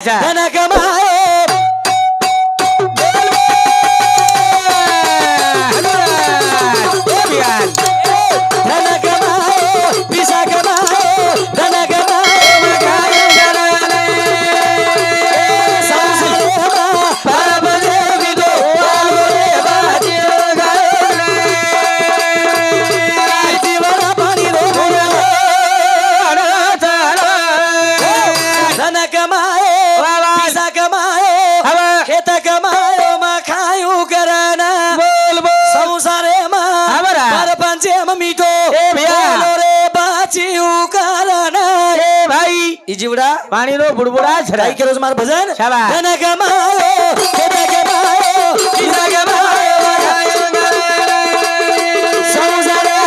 अच्छा धन कमाए धन कमाए पिसा कमाए धन कमाए मकान घराने संसारमा परबजे विदो आलोरे बाजियो घराने जीवन पाणी रो धन कमाए पिसा कमाए खेत कमायो मखायो घराना बोल बोल संसारे परपंचे मीठो रे बाचियो कारण ए भाई ई जीवड़ा पानी रो बुड़बुड़ा छराई के रोज मार भजन शाबाश धन कमायो खेत कमायो पिसा कमायो संसारे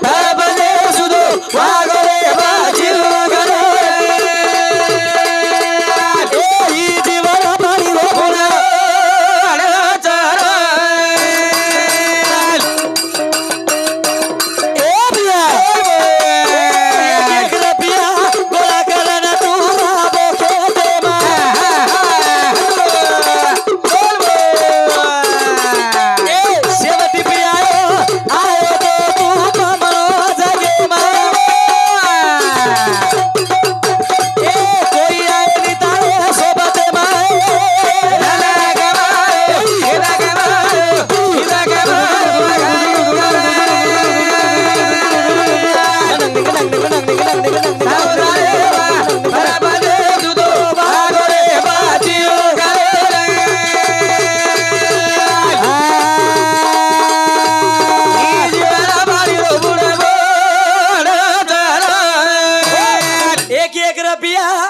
परपंचे सुदो वागो रे बाचियो कारण ए ई जीवन पानी रो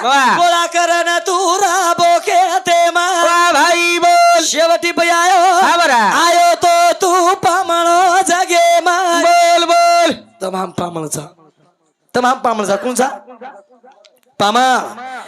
बोला गोळा करन तू राबो खेते मा भाई बोल शेवटी आयो आयो तो तू पामणो जगे मा बोल बोल तमाम पामणचा कोणचा पामा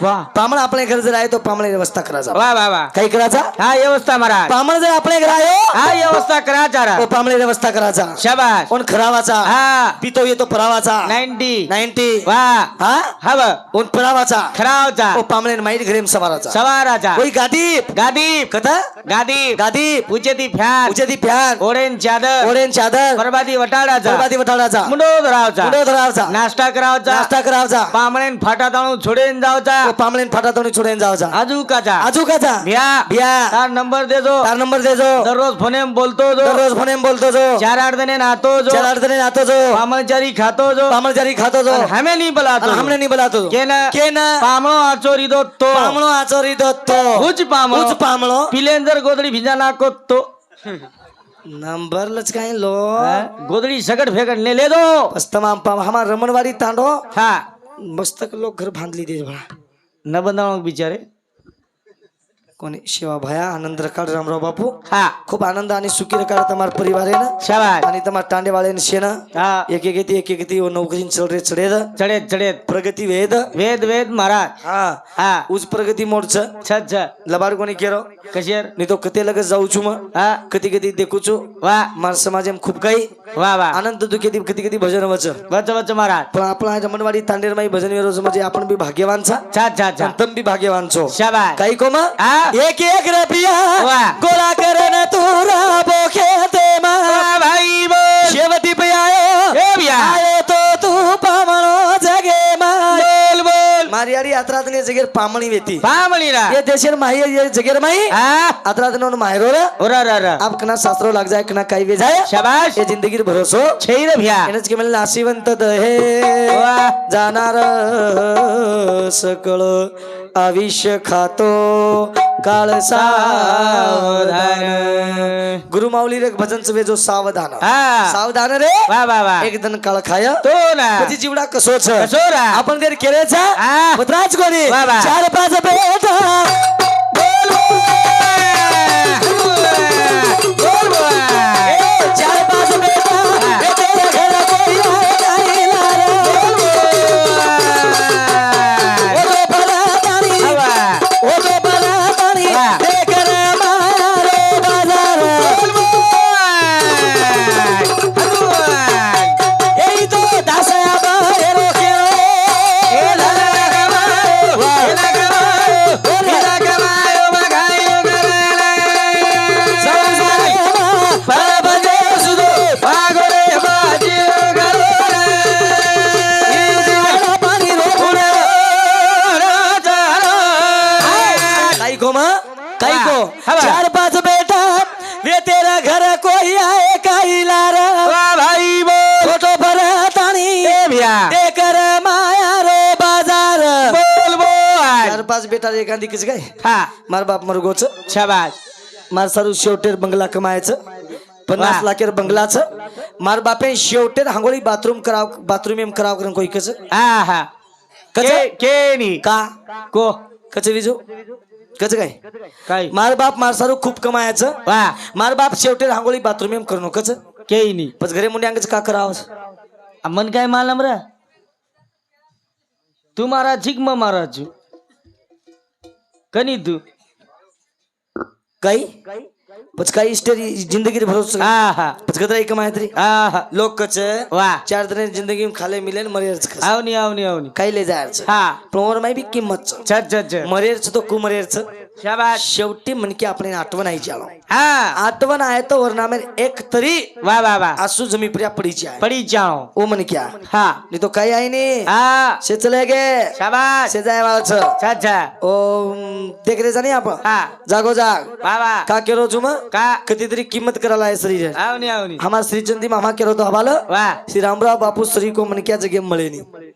वाह पामण आपल्या घर जर आहे तो पामणी व्यवस्था करायचा वाह वाह वाह काही करायचा हा व्यवस्था महाराज पामण जर आपल्या घर आहे हा व्यवस्था करायचा तो पामणी व्यवस्था करायचा शाबाश कोण खरावाचा हा पितो येतो परावाचा 90 वाह हा हव कोण परावाचा खरावचा ओ पामणे माईट घरेम सवाराचा सवाराचा कोई गादी गादी कथा गादी गादी उचेती फॅन उचेती फॅन ओरेन चादर ओरेन चादर परबादी वटाडाचा परबादी वटाडाचा मुंडो धरावचा नाश्ता करावचा पामणेन फाटा ताणू छोडेन जावचा पामळेन फाटा तोणी छोडेन जावचा आजूकाचा भ्या तार नंबर देजो दररोज फोनेम बोलतो जो 4 अडदने नातो जो पामळचारी खातो जो हमें नहीं बलातो केन पामळो आचोरी दोतो हुच पामळो पिलेंदर गोदड़ी भिजा नाको तो नंबर लचकाई लो गोदड़ी सगट फेगट ले दो तमाम पाम हमार रमणवाड़ी तांडो हा मस्तक लोग घर बांधली दे बड़ा न बंधाव बिचारे कोणी शिवा भया आनंद रकाळ रामराव बापू हा खूप आनंद आणि सुखी रकाळ तमार परिवार आहे ना शाबाश आणि तमार टांडे वाले शेना हा एक एक नौकरी चढे प्रगती वेद महाराज हा उज प्रगती मोडच छछ लबार कोणी केरो कशेर नहीं तो कते लगे जाऊ छु हा कधी देखू छु वा मार समाज में खूप काही वा वा आनंद दुखे कधी भजन वच महाराज पण आपला रमणवाडी तांडेर माई भजन रोज म्हणजे आपण बी भाग्यवान छा तम बी भाग्यवान छो शाबाश काही कोमा एक रुपया वाह गोळा करन तू राबो खेते मा भाई बोल शेवटी आयो तो तू पामणो जगे मा बोल मारियाडी यात्रातने जगेर पामणी वेती पामणीला ये देशेर माही ये जगेर माही यात्रातने मायरो रे ओरा आप कना शास्त्रो लाग जाए कना काही वे जाए शाबाश ये जिंदगी भरोसो छैर भ्या एनच के मला नाशिवंत दहे जाणार सकळ आविष्य खातो काळ सावधान गुरु माऊली रे भजन वे जो सावधान सावधान रे वा वा वा एक दिन काळ खाय तो ना कधी जीवडा कसोच कसोरा आपण जर केलेचा पत्राच कोणी 4-5 बेटा को मां काई को हाँ। 4-5 बेटा वे तेरा घर कोई आए काई लारा वाह भाई बोल फोटो पर ताणी ए भैया देकर माया रो बाजार बोल बोल 4-5 बेटा एक गांधी किस गए हा मार बाप मर गोच शाबाश मार सारू शेवटेर बंगला कमायचं 50 लाखेर बंगलाचं मार बापे शेवटेर हांगोळी बाथरूम एम कराव करून कोई कस हा हा कच के नी का को कच विजो कच काय काय मार बाप मार सारू खूप कमायचं वाह मार बाप शेवटेर हांगोळी बाथरूम एम करू कच के नी पच घरे मुंडे अंगच का करावस मन काय मालम रे तू महाराज छिक म महाराज छु कनी तू काही पच काही स्टेरी जिंदगी भरोसा हा हा पच गदराई कमाय तरी हा हा लोक कच वाह 4 दिन जिंदगी में खाले मिले मरेरच आवनी आवनी आवनी काही ले जायचं हा पण ओर माई बी किंमत छ छ छ मरेरच तो कुमरेरच शाबाश शेवटी मनकी आपण आठवण आहे चालो हा आठवण आहे तो वरनामेर एक तरी वाह वाह वाह आसू जमी प्रिया पडीची आहे पड़ी जाओ ओ मन क्या हा नहीं तो काही आहे नहीं हा से चले गे शाबाश से जाय वाळच छ छ ओ देख रे जानी आपण हा जागो जाग वाह वाह का केरो जुम का कितीतरी किंमत करायला आहे शरीर आवनी आवनी हमार श्रीचंदी मामा केरो तो हवाल वाह श्री रामराव बापू श्री को मन क्या जगह मळे नहीं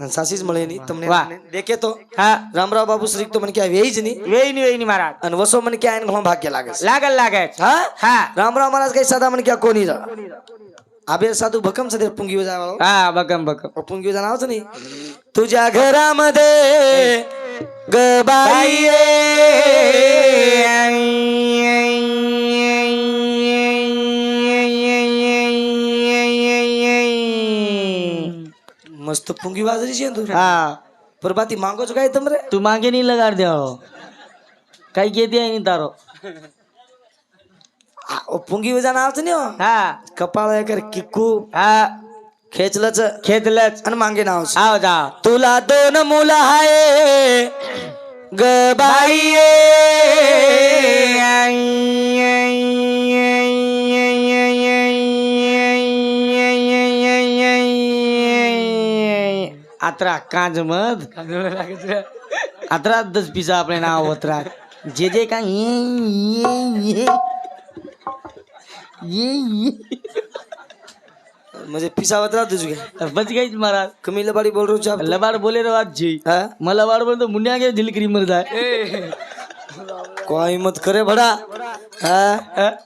सासीज मळे नहीं तुमने वाह। देखे तो हा रामराव बापू श्री तो मन क्या वेज नहीं वेई नी महाराज आणि वसो मन क्या आहे भाग्य लागस लागल लागल हा हा रामराव महाराज काही साधा मन क्या कोणी रा आबेर साधू भकम सदे पुंगी जा हा बकम बकम पुंगी जाणावच नाही तुझ्या घरामध्ये गबाई मस्त पुंगी वाजरी छे तू हा पर बाती मांगो છો કાઈ તમરે तू मांगे नहीं लगाड़ दे कई के दिया नहीं तारो ओ पुंगी वजाना आवत नहीं हो हा कपाळ कर किक्कू हा खेचलच खेतलच आणि मांगे नाव आओ जा तुला 2 मुलं आहे गबाई आत्रा कांज मध आत्रा 10 पिसा अपने नाव होतरा जे जे का ये म्हणजे पिसावत राहतो तुझे बच गई महाराज कमी लबाडी बोल रहा हूँ लबाड बोले रो आज जी हाँ मला लबाड बोल तो मुंडिया के दिल करी मर जाए कोई मत करे बड़ा हाँ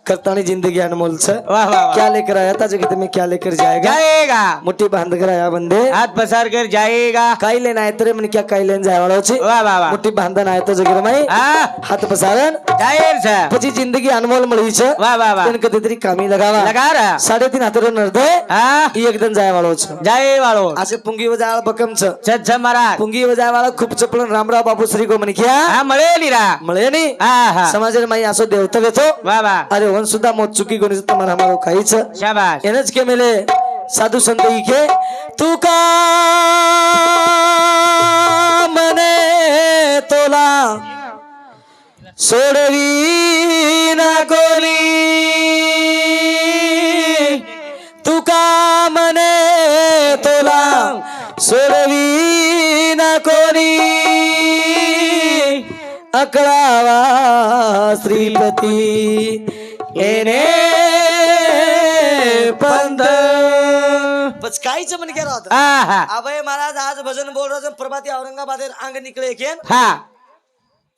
करतानी जिंदगी अनमोल से वाह वाह वाह क्या लेकर आया था जगत में क्या लेकर जाएगा जाएगा मुट्ठी बांध कर आया बंदे हाथ पसार कर जाएगा काई लेना है तेरे मन क्या काई लेन जाए वाला छी वाह वाह वाह मुट्ठी बांधन आया तो जगत में हाँ हाथ पसारन जाहिर से પછી जिंदगी अनमोल મળી છે वाह वाह वाह તેને કદી તરી કામી લગાવા लगा रहा 3.5 હાથરો નર્દે हाँ ઈ એકદમ જાય વાળો છે जाए वालो આસે પુંગી વજાળ બકમ છે छत महाराज પુંગી વજાળ વાળો ખૂબ ચપળન રામરાવ બાપુ શ્રી કો મનખ્યા हाँ मळे नहीं रहा મળે ની हाँ हाँ સમાજર માં આસો દેવતા વેતો वाह वाह અરે વન સુધા મોત ચૂકી ગોની તમાર હમારો ખાઈ છે शाबाश એને જ કે મેલે સાધુ સંત ઈ કે તું કા મને તોલા सोडवी ना कोणी तुका मने तोला सोडवी ना कोणी अकळावा श्रीपती येणे पंत बस काहीच म्हण केला होता हाँ हाँ अभय महाराज आज भजन बोल रहे प्रभाती औरंगाबाद अंग निकले केन हाँ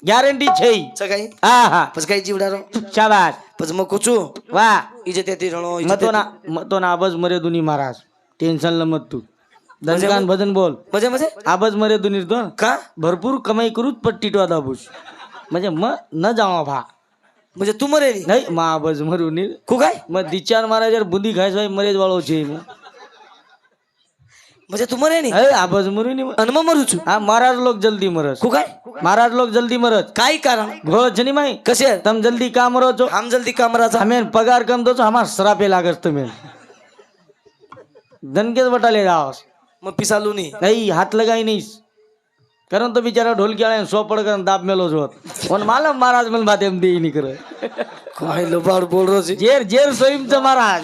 गॅरंटी छे सकाळी हाँ हाँ पस काही जीवडारो शाबाश पस मग कुचू वाह इजे तेती रणो मतो ना आबज मरे दुनी महाराज टेन्शन ल मत तू दनकान भजन बोल म्हणजे म्हणजे आबज मरे दुनी तो का भरपूर कमाई करूच पट्टी तो दाबूस म्हणजे मग न जावा भा म्हणजे तू मरे नी नाही मग आबज मरू नी कु काय मग दिचार महाराज यार बुंदी खायस भाई मरेज वाळो छे म्हणजे तू मरे नी आबज मरू नी अन मग मरू छु हा महाराज लोग जल्दी मरस कु काय महाराज लोग जल्दी मरत काय कारण घोळ जनी माई कसे तम जल्दी काम रो छो हम जल्दी कामराचा हमें पगार कम दो हमार सरापे लागस तुम्हें दनकेच बटाले जाओस मग पिसालू नी नहीं हाथ लगाई नहीं कारण तो बेचारा ढोलकी आले सो पड़ कर दाब मेलो जोत और मालूम महाराज मन बात एम दे नहीं करे काय लोबाड बोल रो छी जेर जेर सोईम च महाराज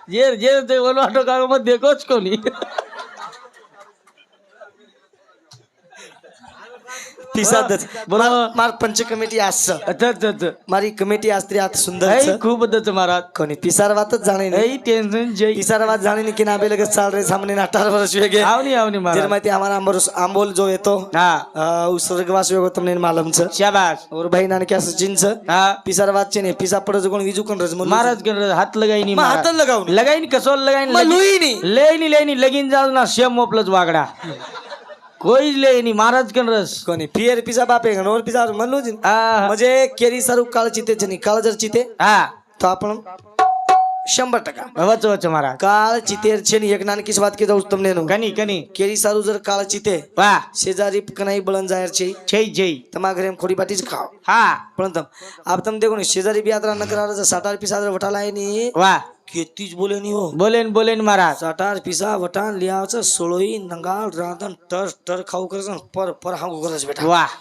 जेर जेर ते बोलो ऑटो कागो मत देखोच कोनी પીસા દત બોલો. માર પંચ કમિટી આસ છે મારી કમિટી આસ્ત્રી આત સુંદર છે ખૂબ દત મહારાજ કોની પીસાર વાત જ જાણી નહીં એ ટેન્શન જઈ પીસાર વાત જાણીને કે ના બેલે કે ચાલ રે સામને 18 વર્ષ વેગે આવની મહારાજ જેમાંથી અમારા આંબોલ જો એ તો હા સ્વર્ગવાસ વેગો તમને માલમ છે શાબાશ ઓર ભાઈ નાને ક્યાં સચિન છે હા પીસાર વાત છે ને પીસા પડે છે કોણ બીજું કોણ રજ મહારાજ કે હાથ લગાઈ ની હાથ જ લગાવ લગાઈ ની કસોલ લગાઈ ની લુઈ ની લેની લગીન જાવ ના સેમ મોપલ જ વાગડા કોઈ જ લે ની મહારાજ કે રસ કોની ફિયર પીસા બાપે ગણોર પીસા મનલું જ હા म्हणजे केरी सारू काळ चिते जनी काळ जर चिते હા तो आपण 100% વચ્ચે વચ્ચે મહારાજ काळ चितेर છે ને એક નાનકી વાત કીધું તમને નું કની કેરી સારું જર કાળ ચિતે વાહ શેજારી કનાઈ બળન જાહેર છે જઈ તમારા ઘરે ખોડી બાટી જ ખાઓ હા પણ તમ આપ તમે દેખો ને શેજારી બી યાત્રા ન કરાવે છે 60 પીસા વટાલાય ની વાહ કેતી જ બોલે ની હો બોલે ને મહારાજ 60 પીસા વટાણ લ્યા છે સોળોઈ નંગાળ રાંધન ટર ખાવું કરે છે પર હાંગુ કરે છે બેટા વાહ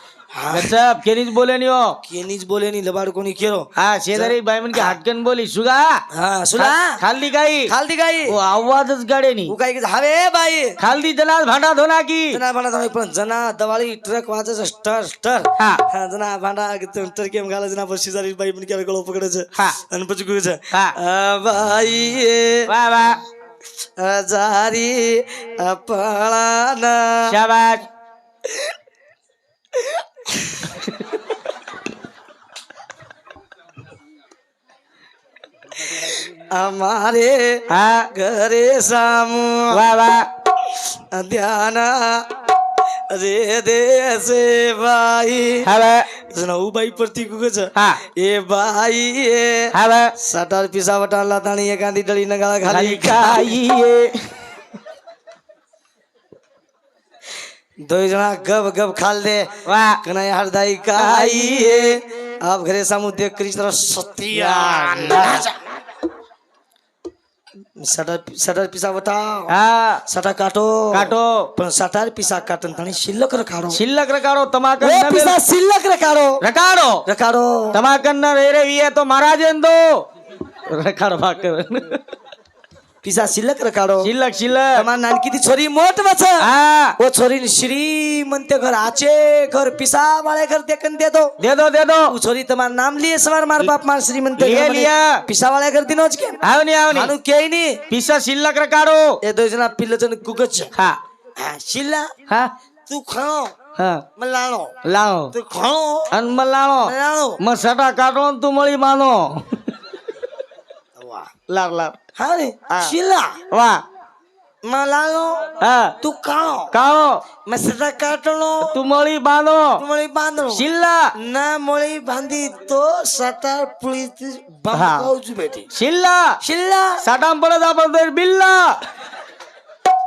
ગજબ કેની જ બોલે ની હો કેની જ બોલે ની લબાડ કોની કેરો હા શેજારી ભાઈ મને કે હટકન બોલી સુગા હા સુલા ખાલદી ગાઈ ઓ આવાજ જ ગાડે ની હું કાઈ કે હવે ભાઈ ખાલદી જના ભાંડા ધોના કી જના ભાંડા તમે પણ જના દવાળી ટ્રક વાજે છે સ્ટર હા હા જના ભાંડા ટ્રક કેમ ગાલે જના પછી શેજારી ભાઈ મને કે ગળો પકડે છે હા અને પછી કહે છે હા ભાઈ વાહ હજારી અપળાના શાબાશ અમારે હા ઘરે સામુ વાહ ધ્યાના રે દેશે ભાઈ હવે જના હું ભાઈ પરથી કહે છે હા એ ભાઈ એ હવે 60 પીસા વટાણ લાતાણી એ ગાંધી ડળી ના ગાળા ખાલી ખાલી ખાઈએ दो जना गब गब खाल दे વાહ कनाई हरदाई काई आप घरे सामू देख करी तरह सतिया सटर पीसा बताओ હા सटा काटो કાટો पण सटार पीसा काटन तणी शिल्लक रखाड़ो શિલ્લક રકાડો તમાકન वो पीसा शिल्लक रखाड़ो રકાડો તમાકન ના રેરે વીએ તો મહારાજ દો રકાડો ભાકર पीसा शिल्लक रखाड़ो શિલ્લક તમાર નાનકી થી છોરી મોટ વછ હા वो छोरी ने श्रीमंत घर आचे घर पीसा वाले घर देखन दे दो દે દો वो छोरी તમાર નામ लिए सवार मार बाप मार श्रीमंत लिया पीसा वाले घर दिनो જ કે આવની આનું કેય ની પીસા શિલ્લક રકાડો એ દો જણા પિલ્લજન ગુગચ હા હા શિલ્લા હા તું ખાણો હા મલાણો લાવો તું ખાણો અન મલાણો મલાણો મસટા કાટો ને તું મળી માનો વાહ લાવ હા ને હા. શિલ્લા વાહ મલાણો હા તું ખાણો કાઓ મસરા કાટણો તું મળી બાનો તું મળી બાંધણો શિલ્લા ના મળી બાંધી તો સટાર પુળી હા. બંકાઉ જ બેટી શિલ્લા શિલ્લા સાટામ પડે આપણે બિલ્લા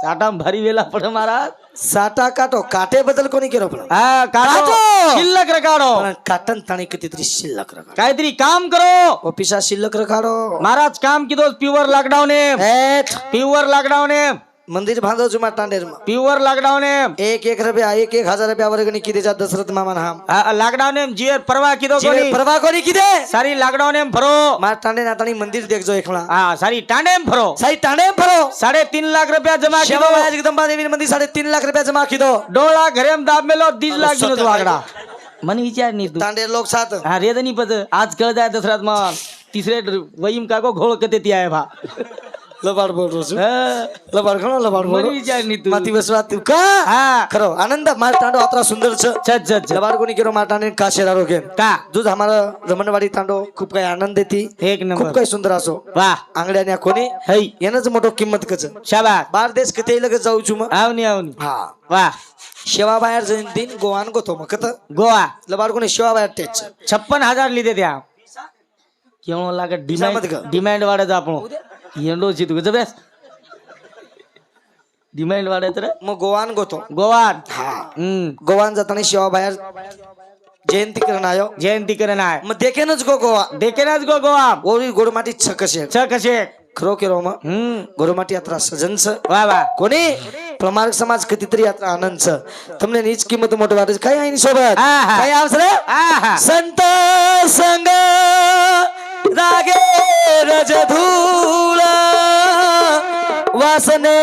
સાટામ ભરી વેલા પડે મારા સાટા કાટો કાટે બદલ કોની કેરો પણ હા કાટો કાટો. શિલ્લક રકાડો પણ કાટન તાણી કતી ત્રી શિલ્લક રખાડો કાયતરી કામ કરો ઓફિસા શિલ્લક રખાડો મહારાજ કામ કીધો પ્યોર લોકડાઉન એમ હેઠ પ્યોર લોકડાઉન એમ મંદિર બાંધો છું માં તાંડેર માં પ્યોર લોકડાઉન એમ 1 રૂપિયા 1000 રૂપિયા વર્ગની કીધે જા દશરથ મામા નામ લોકડાઉન એમ જીવર પરવા કીધો જીવે કોની પરવા કોની કીધે સારી લોકડાઉન એમ ભરો માર તાંડે ના તાણી મંદિર દેખજો એકલા હા સારી ટાંડે એમ ભરો સાઈ તાંડે ફરો 3.5 લાખ રૂપિયા જમા કીધો શિવાય જગદંબા દેવી મંદિર 3.5 લાખ રૂપિયા જમા કીધો ડોળા ઘરે એમ દાબ મેલો 10 લાખ નો વાગડા મને વિચાર નહીં તું તાંડે લોક સાથ હા रेद नहीं पता आज कल जाए दशरथ मान तीसरे वहीम का को घोड़ कते तिया है भा લબાડ બોલ રહ્યો છું हाँ, લબાડ ઘણો લબાડ બોલ મને વિચાર નહીં તું માતી વસવાત તું કા हाँ ખરો આનંદ માર તાંડો આતરા સુંદર છે छत લબાડ કોની કેરો માર તાંડે કાશેરારો કે का दूध हमारा रमणवाडी तांडो खूप काही आनंद देती एक खूप नंबर काही सुंदर असो वाह आंगड्याने कोणी हई यानंच मोठो किंमत कच शाबाश बार देश कते लगत जाऊ छु मग आवनी हा वाह शेवा बाहेर जाईन दिन गोवान गोतो मग कत गोवा लबाड कोणी शेवा बाहेर तेच 56,000 લીધે ત્યાં કેવણો લાગે હિસાબ જ કર. ડિમાન્ડ વાળે જ આપણો હેંડો છે તું જબરદસ્ત ડિમાન્ડ વાળે તરે मग गोवान गोतो गोवा हा हम्म गोवान जाताना शेवा बाहेर जयंती करण आयो जयंती करण आहे मग देखेनच गो गोवा देखेनाच गो गोवा ओरी गोडमाटी छकशे छ कसे खरो केरो मग हम्म गोडमाटी यात्रा सजन छ वाह वाह कोणी प्रमाणिक समाज कितीतरी यात्रा आनंद छ તમને નીચ કિંમત મોટો વાત કઈ આની સોબત આહા. કઈ આવશે રે आहा संत संग रागे रजधूळ वासने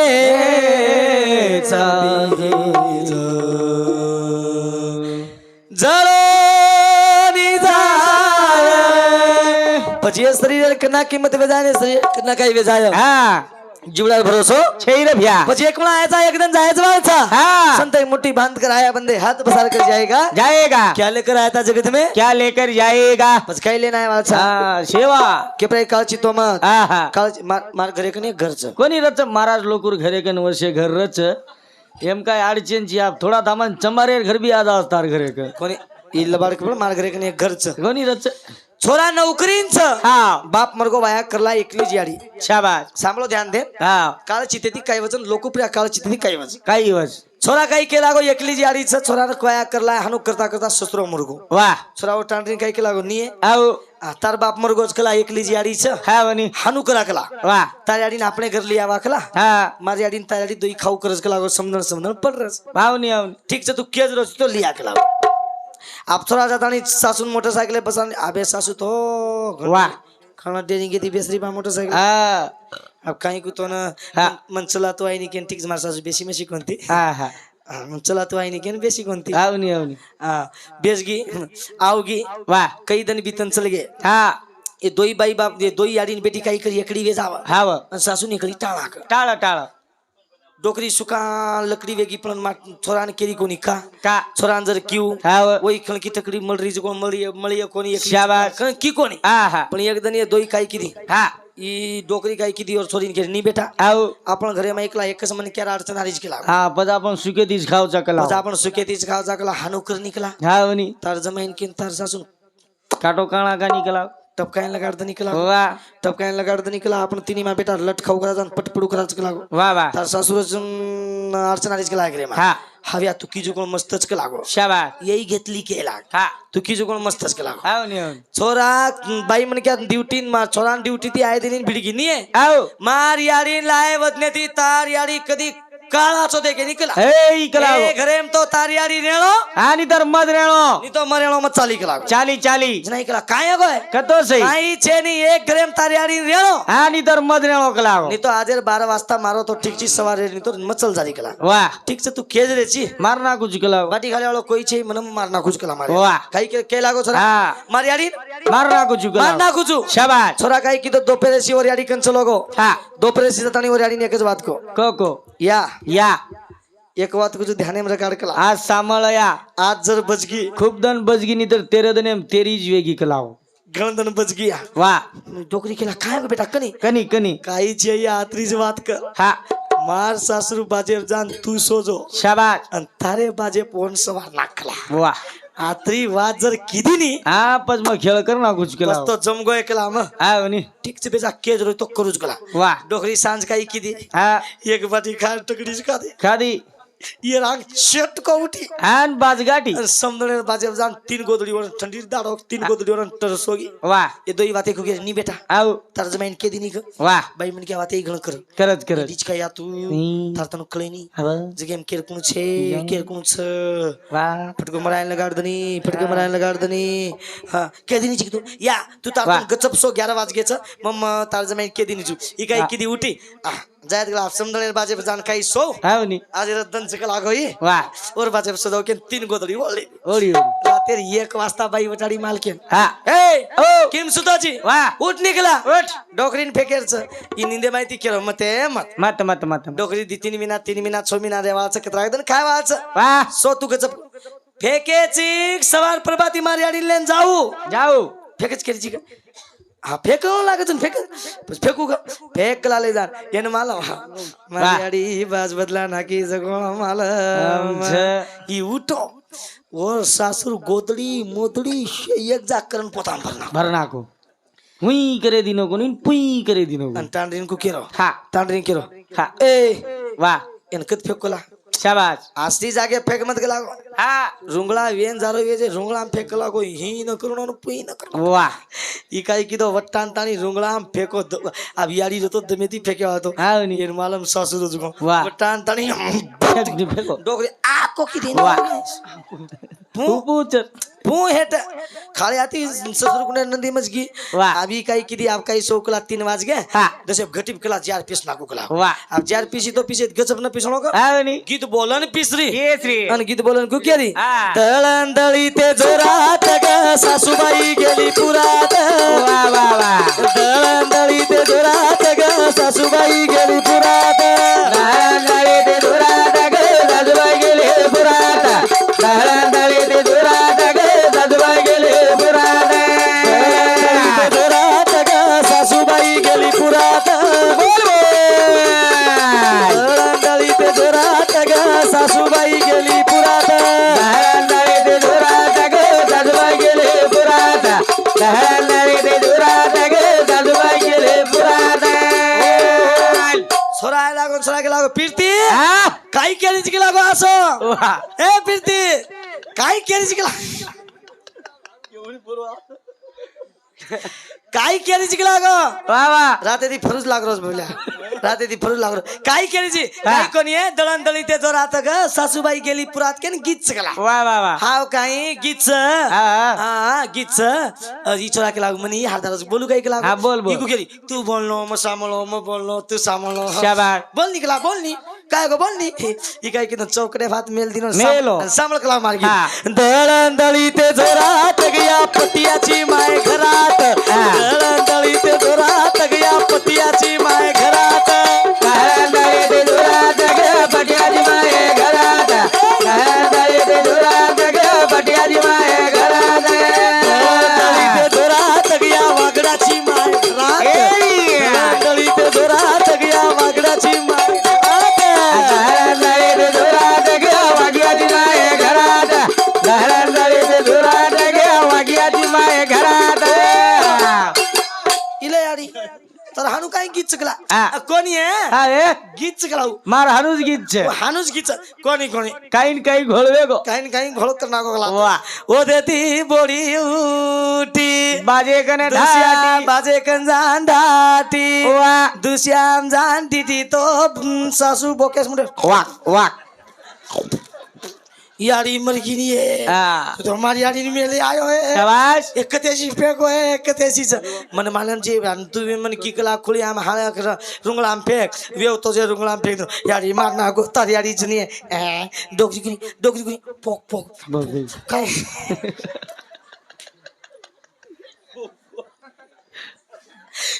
પછી એ શરીર કના કિંમત વેચાય ને શરીર કના કઈ વેચાય હા जीवड़ा भरोसो છે રે ભ્યા પછી એકલા आया था एक दिन जायज वाला था हाँ। संत मुट्ठी बांध कर आया बंदे हाथ पसार कर जाएगा जाएगा क्या लेकर आया था जगत में क्या लेकर जाएगा बस कई लेना है वाला था હા સેવા के प्राय कालची तो मत હા હા कालची मार घरे कने घर छ કોની રચ મહારાજ લોકો ઘરે કે વર્ષે ઘર રચ એમ કાંઈ આડચેન છે આપ થોડા દામન ચમારે ઘર બી યાદ આવતા તાર ઘરે કે कोणी ई लबाड के मार घरे कने घर छ કોની રચ छोरा नौकरीन छ હા बाप मरगो वाया करला एकली जियाडी શાબાશ सांभळो ध्यान दे હા कालची तेती काय वचन लोकप्रिय कालची तेती काय वचन કઈ વસ छोरा काही केला गो एकली जियाडी छ छोरा कोया करला हानु करता करता ससुरो मुरगो વાહ छोरा टांडरी काही केला गो निये આવ तार बाप मरगोच कला एकली जियाडी छ હા વની हानु करा कला વાહ तारी आडी आपणे घर लिया वाकला હા मारी आडी तारी आडी दोई खाऊ करज कला गो समजण समजण पड रस આવની આવની ठीक छ तू केज रस तो लिया कला आप थोड़ा जातानी सासून मोटरसायकल बसान आबे सासू तो वाह खाना डेरिंग की बेसरी बा मोटरसायकल હા अब काही को तो ना हा. मन चला तो आई नहीं ठीक मार सासू बेसी मेसी कोणती હા હા मन चला तो आई नहीं बेसी कोणती આવની આવની बेसगी आवगी વાહ कई दिन बीतन चल गए હા ये दोई बाई बाप ये दोई यारी बेटी काही करी एकड़ी वे जावा હાવ सासू ने करी टाळा कर ટાળા ટાળા डोकरी सुका लकड़ी वेगी पण छोरान केरी कोणी का કા छोरान जर क्यू હાવ वही खणकी तकड़ी मळरी जो मळी मळी कोणी एकली शाबाश. की कोणी હા હા पण एक दिन ये दोई काय किदी હા ई डोकरी काय किदी और छोरी ने नहीं बेटा આવ आपण घरे में एकला एकच मन केरा अडचण आलीच केला હા પછી आपण સુકેતીજ ખાવ ચકલા आज आपण सुकेतीच खाव जाकला हानुकर निकला હા વની तार जमीन किन तार सासू કાટો કાણા કા નીકળાવ टपकायन लगाड निकला વાહ टपकायन लगाड निकला आपण तिनी मा बेटा लट खाऊ करा जान पटपडू करा चकला વાહ વાહ तार सासू अडचण आलीच केला घरे मा હા हव्या तू की जुकोण मस्तच केला गो શાબાશ यही घेतली केला હા तू की जुकोण मस्तच केला આવની આવની छोरा बाई मन क्या ड्यूटी मार छोरा ड्यूटी ती आय दिन भिडगी नहीं है આવ मार यारी लाए वदने ती तार यारी कदी काळा चो देखे निकला હે ઈકલાવ ए घरे में तो तार यारी रेणो હા ની તાર મત રેણો नी तो मरेणो मत चाली केला ચાલી ચાલી नहीं केला काय गो કતો સહી काई छे नी एक घरे में तार यारी रेणो હા ની તાર મત રેણો કલાવ नी तो आजेर 12 वाजता मारो तो ठीक ची सवारे नी तो मचल जारी केला વાહ ठीक से तू केज रे ची માર નાખું છું કલાવ बाटी खाली वालो कोई छे मन मार ना कुछ केला मारे वाह. काई के लागो छोरा હા मार यारी માર નાખું છું मार ना કલાવ कुछ શાબાશ छोरा काई की तो दोपहर सी और यारी कंचलो गो હા दोपहर सी तनी और यारी ने एक बात को કોકો या યા एक बात को जो ध्यान में रखाड़ कला आज સાંભળ્યા आज जर बचगी खूप दन बजगी ની तर तेरे दने तेरी જ વેગી કલાવ गणदन बचगी વાહ डोकरी केला काय गो बेटा कनी કની કની काही छे या आत्रीच बात कर હા मार सासरू बाजे जान तू सोजो શાબાશ आणि तारे बाजे पोन सवार नाखला વાહ आत्री वाद जर किदी नी હા પછી માં ખેળ કર નાખું છું बस કલાવ तो जमगो एकला म આવ ની ठीक से बेजा केज रो तो करूज गला વાહ डोकरी सांझ काही किदी હા एक बाटी खा टकड़ी खा दे ખાધી ये रांग शट को उठी આન બાજગાટી समदणे बाजे जान तीन गोदड़ी वर ठंडी दाड़ो तीन गोदड़ी वर टरसोगी વાહ ये दोई बातें को नी बेटा આવ तार जमीन के दिनी क વાह बाई मन क्या बातें गण कर કરજ કરજ बीच का या तू तार तनु कळे नी હવે जगेम केरकुण छे केरकुण छ વાહ फटको मरायन लगाड दनी फटको मरायन लगाड दनी हां के दिनी चिक तू या तू तार वाह. गचप सो 11 वाज गेच मम्मा तार जमीन के दिनी छु ई काय किदी उठी जायत गला समदणे बाजे जान काही सो આવ ની आज रद्दन चक लागो ही વાહ और बाजे सदो के तीन गोदड़ी ओळी ઓડી रातेर 1 वाजता बाई वटाडी मालकेन હા ए ओ किम सुताजी વાહ उठ निकला उठ डोकरीन फेकेरच ई निंदे माहिती केलं मते मत મત मत मत डोकरी दी 3 महिना 6 महिना रेवाचं कतरा एकदम काय वाचं વાહ सो तू गचप फेकेची सवार प्रभाती मारी आडी लेन जाऊ જાઉ फेकच केली का हा फेक लागत फेक फेकू का फेक लाले जा येन माला मारी आडी बाज बदला नाकी जगो माला ई उठो और सासुर गोदड़ी मोदड़ी एक जाकरण पोताम भरना ભર નાખો હુઈ કરે દીનો કોની પુઈ કરે દીનો आणि तांडरीन को केरो હા तांडरीन केरो હા ए વાહ एनकत फेकोला શાબાશ आस्ती जागे फेक मत गेला હા रुंगळा वेन जारो वेजे रुंगळा फेकला को ही न करणो पुई न करणो વાહ ई काय किदो वट्टान ताणी रुंगळा फेको अब याडी जो तो दमेती फेक्यो હતો આવ ની येन मालम सासुरो जुगो वाह. वट्टान ताणी ફેંક દી ફેંકો डोगरे आ को की देन वाह. हूं ફૂપુચર फू हेट खाली आती ससुर नदी मजगी वाह। अभी काही किती अब काही 100 कला 3 वाज गए हाँ। जैसे घटिप कला 4 पीस नाकू कला वाह। अब 4 पीसी तो पीसे गचप न पिसणो का आवनी गीत बोलन पिसरी केसरी आणि गीत बोलन कुकेरी हा। तळंदळी ते जोरात ग सासूबाई गेली पुरात वा वा वा तळंदळी ते जोरात ग सासूबाई गेली पुरात दळंदळी ते दुरात ग सासूबाई गेले पुरात दळंदळी ते दुरात ग सासूबाई गेले पुरात ते जोरात ग सासूबाई गेली पुरात बोल बोल तळंदळी ते जोरात ग सासूबाई गेली पुरात दळंदळी ते दुरात ग सासूबाई गेले पुरात दळंदळी ते दुरात ग सासूबाई गेले पुरात सोराय लागो फिरती हा काय केलीच की लागो असं वा ए फिरती काय केलीच की काय केलीच की लागो वा वा राते ती फरूज लाग रोज बोल्या राते ती फरूज लाग रोज काय केलीची काय कोणी आहे दळणदळी ते जो राहत ग सासूबाई गेली पुरात के गीतच गेला वा वा वा हाव काही गीतच हा. हा गीतच इचोरा के लाग म्हणे हरदारच बोलू काही केला हा, बोल, बोल. इकू गेली तू बोललो मग सांभाळो मग बोललो तू सांभाळो शाबास. बोल निकला बोल नी काय गो बोल नी ही काय की चौकडे भात मेल दिन मेलो. सांभाळ कला मार्गी हा. दळणदळी ते जोरात गया पतियाची माय घरात दळणदळी ते जोरात गया पतियाची माय घरात दळंदळी ते दुरात ग पटियाची माये घरात दळंदळी ते दुरात ग पटियाची माये घरात दळणदळी ते जोरात गया वागडाची माय घरात दळणदळी ते जोरात गया वागडाची माय घरात दळंदळी ते दुरात ग वागियाची माये घरात दळंदळी ते दुरात ग वागियाची माये घरात इले यारी तर हानू काय गीत चकला हा. कोणी आहे अरे गीत चकला मार हानुस गीत हानूच गीत कोणी कोणी काही काही घोळवे गो काही घोळत तर नागो गला वा ओ देती बोडी उठी बाजे कने दुश्याम ढाटी बाजे कंजान ढाटी वा दुश्याम जान टीटी तो सासू बोकेस मुंडे वाक वाक यारी मरगिनी है हा तो हमारी यारी में ले आयो है शाबाश एक तेजी फेको है एक तेजी मन मालम जी तू मन की कला खुली हम हाया कर रुंगलाम फेक वेव तो जे रुंगलाम फेक दो यारी मारना गो तार यारी जनी है डोगरी पोक पोक काय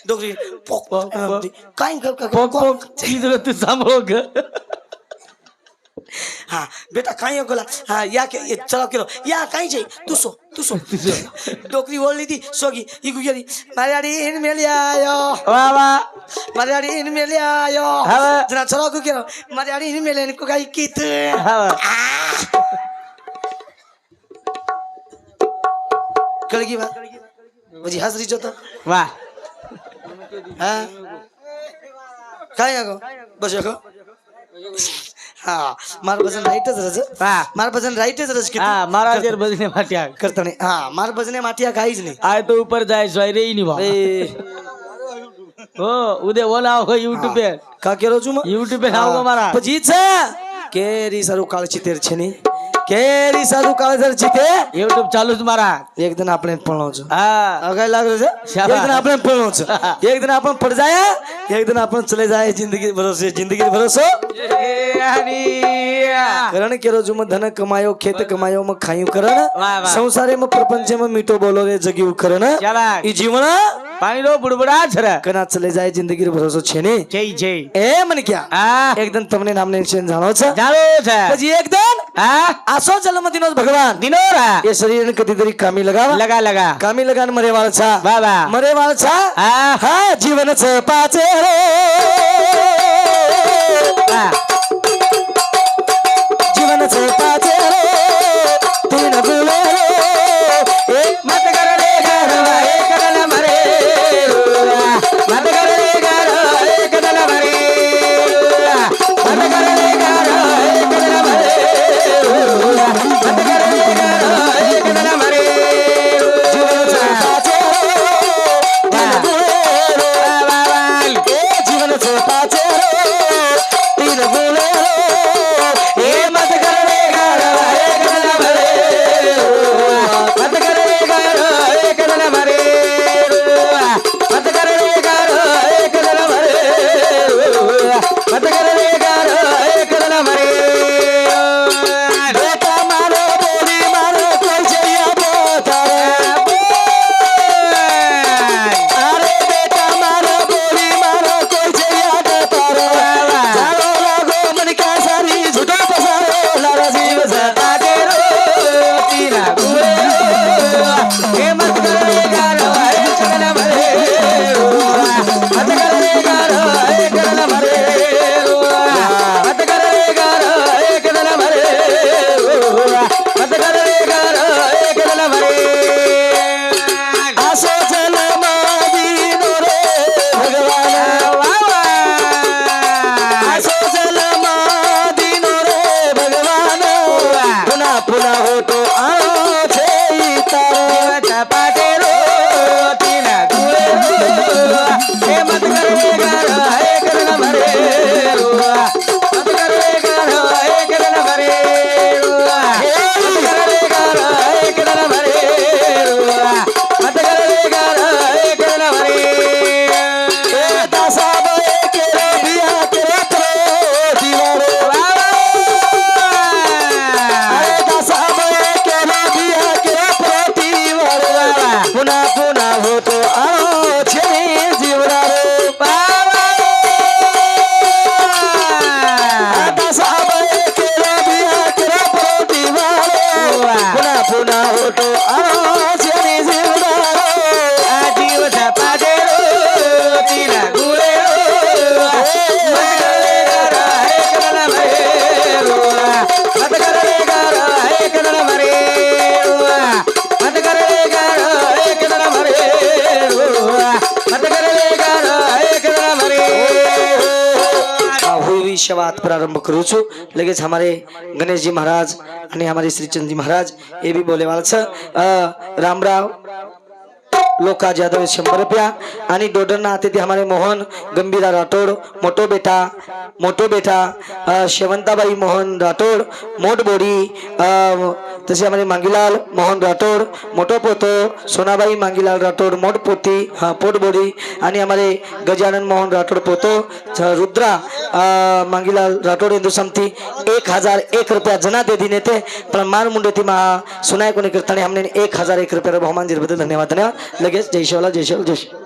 डोगरी पोक पोक, पोक. काय पोक पोक इधर तू सांभाळो ग हाँ बेटा कहीं हो गला हाँ या के ये चलो किलो या कहीं चाहिए तू सो डोकरी बोल ली थी सोगी इकु गेली मारियाडी इन में ले आयो वा वा मारियाडी इन में ले आयो हाँ। जना चलो को किलो मारियाडी इन में ले इनको कहीं कित हा कलगी बात मुझे हंस रही तो वा हाँ कहीं आगो बस आगो हाँ मार भजन राइटच रज हा मार भजन राइटच रज किती हा महाराजेर बजने फाट्या करता नहीं हाँ मार भजने माटिया काहीच नाही आय तो ऊपर जाय सोयरे ही नहीं भाई ए हो उद्या बोला हो YouTube पे का केरो છું YouTube पे नाव मारा પછી છે કેરી સારું કાળ ચિતેર છે ની કેરી સારું કાળ છે તે YouTube ચાલુ જ મારા એક દિન આપણે ભણો છો હા અગાઈ લાગ્યો છે શાબાશ. એક દિન આપણે ભણો છો એક દિન આપણે પડ જાય એક દિન આપણે ચલે જાય જિંદગી ભરોસો કરણ કેરો છું ધન કમાયો ખેત કમાયો મ ખાયું કરણ વાહ, વાહ. સંસારે મ પ્રપંચે મ મીઠો બોલો રે જગ્યું કરણ શાબાશ. ઈ જીવન પાણી નો બુડબુડા છરે કના ચલે જાય જિંદગી ભરોસો છે ને જય જય એ મને ક્યાં હા એક દિન તમને નામને નિશાન જાણો છો ચાલુ છે પછી એક દિન હા આસો જન્મદિનો ભગવાન દિનોરા એ શરીર કદીતરી કામી લગાવા લગા લગા કામી લગાન મરે વાળ છા વાહ વાહ મરે વાળ છા હા હા જીવન છે પાછે રે હા જીવન છે પાછે રે તીન ભૂલે રે એ મત કર રે ઘરવા એક દલ મરે મત કર રે ઘરવા એક દલ મરે મત કર રે ઘરવા એક દલ મરે મત કર રે ઘરવા એક દલ મરે જીવન છે પાછે રે તીન ભૂલે રે વાહ વાહ વાહ એ જીવન છે પાછે રે તીન ભૂલે રે पुन्हा होतो आछे तारो जीवाचा पाटेरो तिना गुळे हे मत करे गार हे करण भरे मत करे गार हे करण भरे मत करे गार हे करण भरे मत करे गार हे करण भरे दासा बये केरो बिया केरो प्रो दिवारो अरे दासा बये केरो बिया केरो प्रो दिवारो पुन्हा पुन्हा होतो आछे जीवरारो दासा बये केरो बिया केरो प्रो दिवारो पुन्हा पुन्हा होतो आछे जीवरारो जीवचा पाटेरो तिना गुळे मत करे गार हे करण भरे मत करे गार हे करण भरे मत करे गार हे करण भरे हुई शवात प्रारंभ करू છું लगेच हमारे गणेश जी महाराज आणि हमारे श्रीचंद जी महाराज ये भी बोले वाला छ रामराव लोकाज यादव 100 रुपया आणि डोडरना आते ते हमारे मोहन गंभीरा राठोड मोटो बेटा शेवंताबाई मोहन राठोड मोठ बोडी तसे हमारे मांगीलाल मोहन राठोड मोटो पोतो सोनाबाई मांगीलाल राठोड मोठ पोती पोट बोडी आणि हमारे गजानन मोहन राठोड पोतो रुद्रा मांगीलाल राठोड हिंदू समती 1001 रुपया जना दे दिने ते पण मान मुंडे ती महा सुनाय कोणी करताना हमने 1001 रुपया बहुमान दिले बद्दल धन्यवाद लगेच जय शिवला जय शिव जय शिव